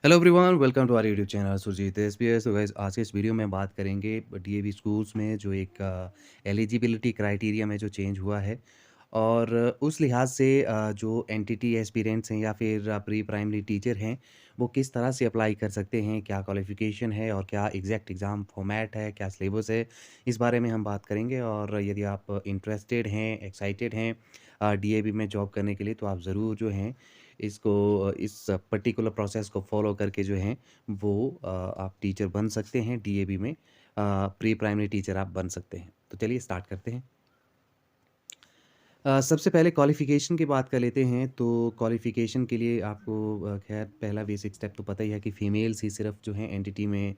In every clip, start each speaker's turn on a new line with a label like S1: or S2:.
S1: Hello everyone, welcome to our YouTube channel Surjeet SPS. तो guys, आज के इस वीडियो में बात करेंगे डीएवी स्कूल्स में जो एक एलिजिबिलिटी क्राइटेरिया में जो चेंज हुआ है और उस लिहाज से जो एनटीटी एस्पिरेंट्स हैं या फिर प्री प्राइमरी टीचर हैं, वो किस तरह से अप्लाई कर सकते हैं, क्या क्वालिफिकेशन है और क्या एग्जैक्ट एग्ज़ाम फॉर्मेट है, क्या सिलेबस है, इस बारे में हम बात करेंगे। और यदि आप इंटरेस्टेड हैं, एक्साइटेड हैं डीएवी में जॉब करने के लिए, तो आप ज़रूर जो हैं इसको इस पर्टिकुलर प्रोसेस को फॉलो करके जो है वो आप टीचर बन सकते हैं डीएवी में। प्री प्राइमरी टीचर आप बन सकते हैं। तो चलिए स्टार्ट करते हैं। सबसे पहले क्वालिफ़िकेशन की बात कर लेते हैं। तो क्वालिफ़िकेशन के लिए आपको ख़ैर पहला बेसिक स्टेप तो पता ही है कि फ़ीमेल्स ही सिर्फ़ जो हैं एनटीटी में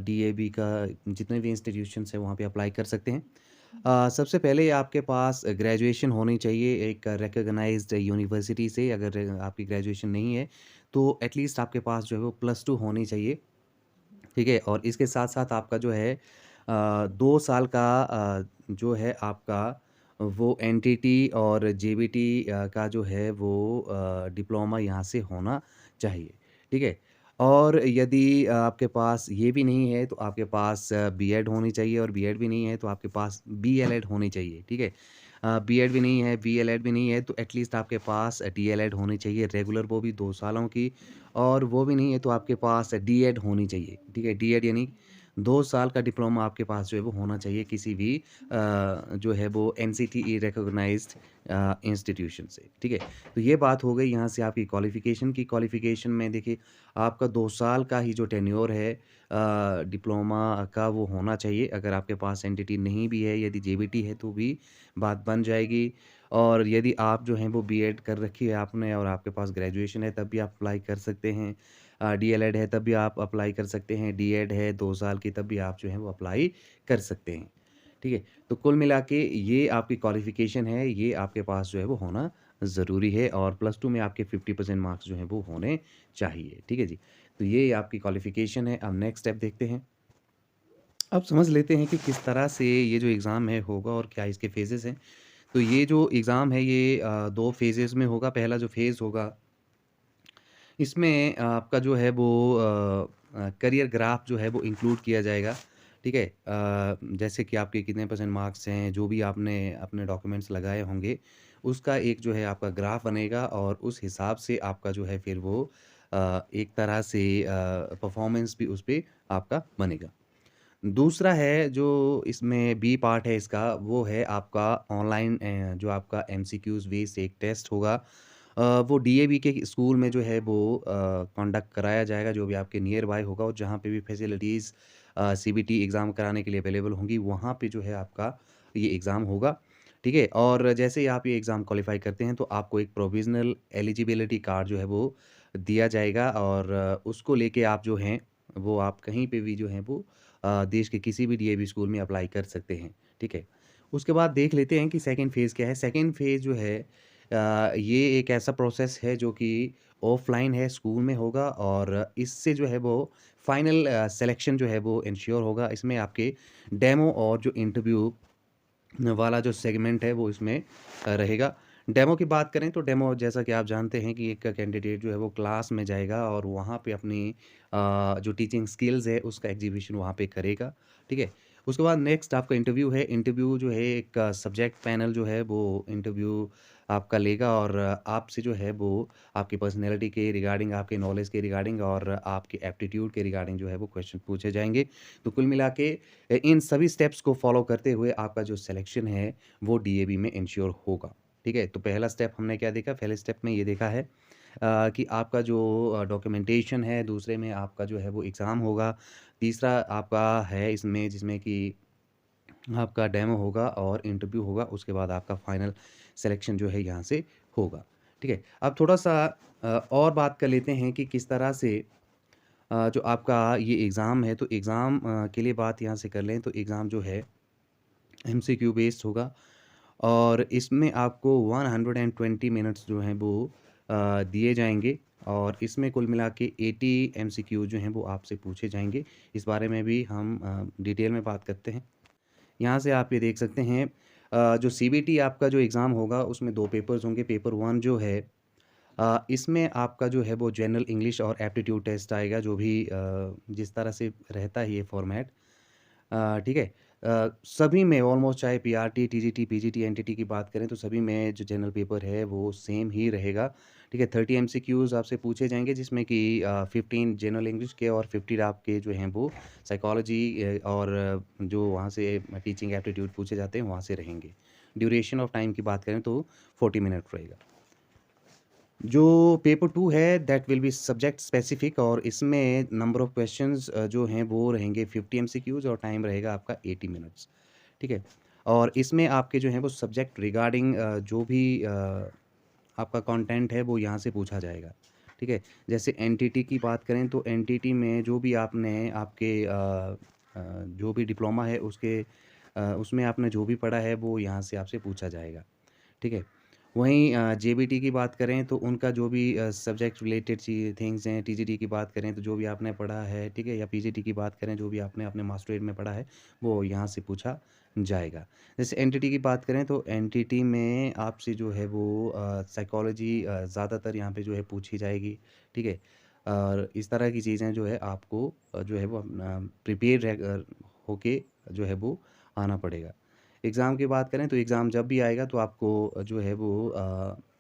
S1: डीएवी का जितने भी इंस्टीट्यूशंस हैं वहाँ पे अप्लाई कर सकते हैं। सबसे पहले आपके पास ग्रेजुएशन होनी चाहिए एक रिकॉग्नाइज्ड यूनिवर्सिटी से। अगर आपकी ग्रेजुएशन नहीं है तो एटलीस्ट आपके पास जो है वो +2 होनी चाहिए, ठीक है? और इसके साथ-साथ आपका जो है 2 साल का जो है आपका वो एनटीटी और जेबीटी का जो है वो डिप्लोमा यहाँ से होना चाहिए, ठीक है? और यदि आपके पास ये भी नहीं है तो आपके पास बीएड होनी चाहिए, और बीएड भी नहीं है तो आपके पास बीएलएड होनी चाहिए, ठीक है? बीएड भी नहीं है, बीएलएड भी नहीं है तो एटलीस्ट आपके पास डीएलएड होनी चाहिए रेगुलर, वो भी 2 सालों की। और वो भी नहीं है तो आपके पास डीएड होनी चाहिए, ठीक है? डीएड यानी 2 साल का डिप्लोमा आपके पास जो है वो होना चाहिए किसी भी जो है वो एनसीटीई रिकॉग्नाइज्ड इंस्टीट्यूशन से, ठीक है? तो ये बात हो गई यहाँ से आपकी क्वालिफ़िकेशन की। क्वालिफ़िकेशन में देखिए, आपका 2 साल का ही जो टेन्योर है डिप्लोमा का, वो होना चाहिए। अगर आपके पास एनटीटी नहीं भी है, यदि जेबीटी है तो भी बात बन जाएगी। और यदि आप जो हैं वो बीएड कर रखी है आपने और आपके पास ग्रेजुएशन है, तब भी आप अप्लाई कर सकते हैं। डीएलएड है तब भी आप अप्लाई कर सकते हैं, डीएड है 2 साल की तब भी आप जो है वो अप्लाई कर सकते हैं, ठीक है? तो कुल मिला के ये आपकी क्वालिफ़िकेशन है, ये आपके पास जो है वो होना ज़रूरी है, और +2 में आपके 50% मार्क्स जो हैं वो होने चाहिए, ठीक है जी? तो ये आपकी क्वालिफ़िकेशन है। अब नेक्स्ट स्टेप देखते हैं। अब समझ लेते हैं कि किस तरह से ये जो एग्ज़ाम है होगा और क्या इसके फ़ेज़ेज़ हैं। तो ये जो एग्ज़ाम है ये 2 फ़ेज़ेज़ में होगा। पहला जो फ़ेज़ होगा, इसमें आपका जो है वो करियर ग्राफ जो है वो इंक्लूड किया जाएगा, ठीक है? जैसे कि आपके कितने परसेंट मार्क्स हैं, जो भी आपने अपने डॉक्यूमेंट्स लगाए होंगे, उसका एक जो है आपका ग्राफ बनेगा, और उस हिसाब से आपका जो है फिर वो एक तरह से परफ़ॉर्मेंस भी उस पे आपका बनेगा। दूसरा है जो इसमें बी पार्ट है इसका, वो है आपका ऑनलाइन जो आपका एमसीक्यूज़ बेस्ड एक टेस्ट होगा। वो डीएवी के स्कूल में जो है वो कंडक्ट कराया जाएगा, जो भी आपके नियर बाय होगा, और जहाँ पे भी फैसिलिटीज़ सीबीटी एग्ज़ाम कराने के लिए अवेलेबल होंगी, वहाँ पे जो है आपका ये एग्ज़ाम होगा, ठीक है? और जैसे ही आप ये एग्ज़ाम क्वालिफ़ाई करते हैं तो आपको एक प्रोविज़नल एलिजिबिलिटी कार्ड जो है वो दिया जाएगा, और उसको लेके आप जो हैं वो आप कहीं पे भी जो हैं वो देश के किसी भी डीएवी स्कूल में अप्लाई कर सकते हैं, ठीक है? उसके बाद देख लेते हैं कि सेकंड फ़ेज़ क्या है। सेकंड फ़ेज़ जो है ये एक ऐसा प्रोसेस है जो कि ऑफ़लाइन है, स्कूल में होगा, और इससे जो है वो फाइनल सिलेक्शन जो है वो एंश्योर होगा। इसमें आपके डेमो और जो इंटरव्यू वाला जो सेगमेंट है वो इसमें रहेगा। डेमो की बात करें तो डेमो, जैसा कि आप जानते हैं कि एक कैंडिडेट जो है वो क्लास में जाएगा और वहाँ पे अपनी जो टीचिंग स्किल्स है उसका एग्ज़िबिशन वहाँ पे करेगा, ठीक है? उसके बाद नेक्स्ट आपका इंटरव्यू है। इंटरव्यू जो है एक सब्जेक्ट पैनल जो है वो इंटरव्यू आपका लेगा, और आपसे जो है वो आपकी पर्सनैलिटी के रिगार्डिंग, आपके नॉलेज के रिगार्डिंग और आपके एप्टीट्यूड के रिगार्डिंग जो है वो क्वेश्चन पूछे जाएँगे। तो कुल मिला के इन सभी स्टेप्स को फॉलो करते हुए आपका जो सिलेक्शन है वो डीएवी में इंश्योर होगा, ठीक है? तो पहला स्टेप हमने क्या देखा? पहले स्टेप में ये देखा है कि आपका जो डॉक्यूमेंटेशन है, दूसरे में आपका जो है वो एग्ज़ाम होगा, तीसरा आपका है इसमें जिसमें कि आपका डेमो होगा और इंटरव्यू होगा, उसके बाद आपका फाइनल सिलेक्शन जो है यहाँ से होगा, ठीक है? अब थोड़ा-सा और बात कर लेते हैं कि किस तरह से जो आपका ये एग्ज़ाम है, तो एग्ज़ाम के लिए बात यहाँ से कर लें तो एग्ज़ाम जो है एमसीक्यू बेस्ड होगा, और इसमें आपको 120 मिनट्स जो हैं वो दिए जाएँगे, और इसमें कुल मिला के 80 एमसीक्यू जो हैं वो आपसे पूछे जाएँगे। इस बारे में भी हम डिटेल में बात करते हैं। यहाँ से आप ये देख सकते हैं जो सीबीटी आपका जो एग्ज़ाम होगा उसमें 2 पेपर्स होंगे। पेपर 1 जो है इसमें आपका जो है वो जनरल इंग्लिश और एप्टीट्यूड टेस्ट आएगा जो भी जिस तरह से रहता है ये फॉर्मेट ठीक है? सभी में ऑलमोस्ट चाहे पीआरटी, टीजीटी, पीजीटी, एनटीटी की बात करें तो सभी में जो जनरल पेपर है वो सेम ही रहेगा, ठीक है? 30 एमसीक्यूज़ आपसे पूछे जाएँगे जिसमें कि 15 जनरल इंग्लिश के और 50 आपके जो हैं वो साइकोलॉजी और जो वहाँ से टीचिंग एप्टीट्यूड पूछे जाते हैं वहाँ से रहेंगे। ड्यूरेशन ऑफ टाइम की बात करें तो 40 मिनट रहेगा। जो पेपर 2 है that will be subject specific और इसमें नंबर ऑफ क्वेश्चंस जो हैं वो रहेंगे 50 एमसीक्यूज़ और टाइम रहेगा आपका 80 मिनट्स, ठीक है? और इसमें आपके जो हैं वो सब्जेक्ट रिगार्डिंग जो भी आपका कंटेंट है वो यहाँ से पूछा जाएगा, ठीक है? जैसे एनटीटी की बात करें तो एनटीटी में जो भी आपने आपके जो भी डिप्लोमा है उसके उसमें आपने जो भी पढ़ा है वो यहाँ से आपसे पूछा जाएगा, ठीक है? वहीं जेबीटी की बात करें तो उनका जो भी सब्जेक्ट रिलेटेड थिंग्स हैं, टीजीटी की बात करें तो जो भी आपने पढ़ा है, ठीक है? या पीजीटी की बात करें जो भी आपने अपने मास्टरेट में पढ़ा है, वो यहाँ से पूछा जाएगा। जैसे एनटीटी की बात करें तो एनटीटी में आपसे जो है वो साइकोलॉजी ज़्यादातर यहाँ पे जो है पूछी जाएगी, ठीक है? और इस तरह की चीज़ें जो है आपको जो है वो अपना प्रिपेयर होके जो है वो आना पड़ेगा। एग्ज़ाम की बात करें तो एग्ज़ाम जब भी आएगा तो आपको जो है वो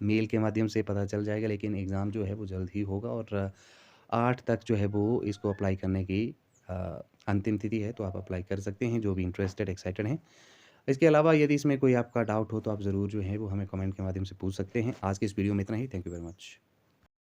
S1: मेल के माध्यम से पता चल जाएगा लेकिन एग्ज़ाम जो है वो जल्द ही होगा और 8 तक जो है वो इसको अप्लाई करने की अ, अंतिम तिथि है तो आप अप्लाई कर सकते हैं जो भी इंटरेस्टेड एक्साइटेड हैं। इसके अलावा यदि इसमें कोई आपका डाउट हो तो आप ज़रूर जो है वो हमें कमेंट के माध्यम से पूछ सकते हैं। आज की इस वीडियो में इतना ही। Thank you very much.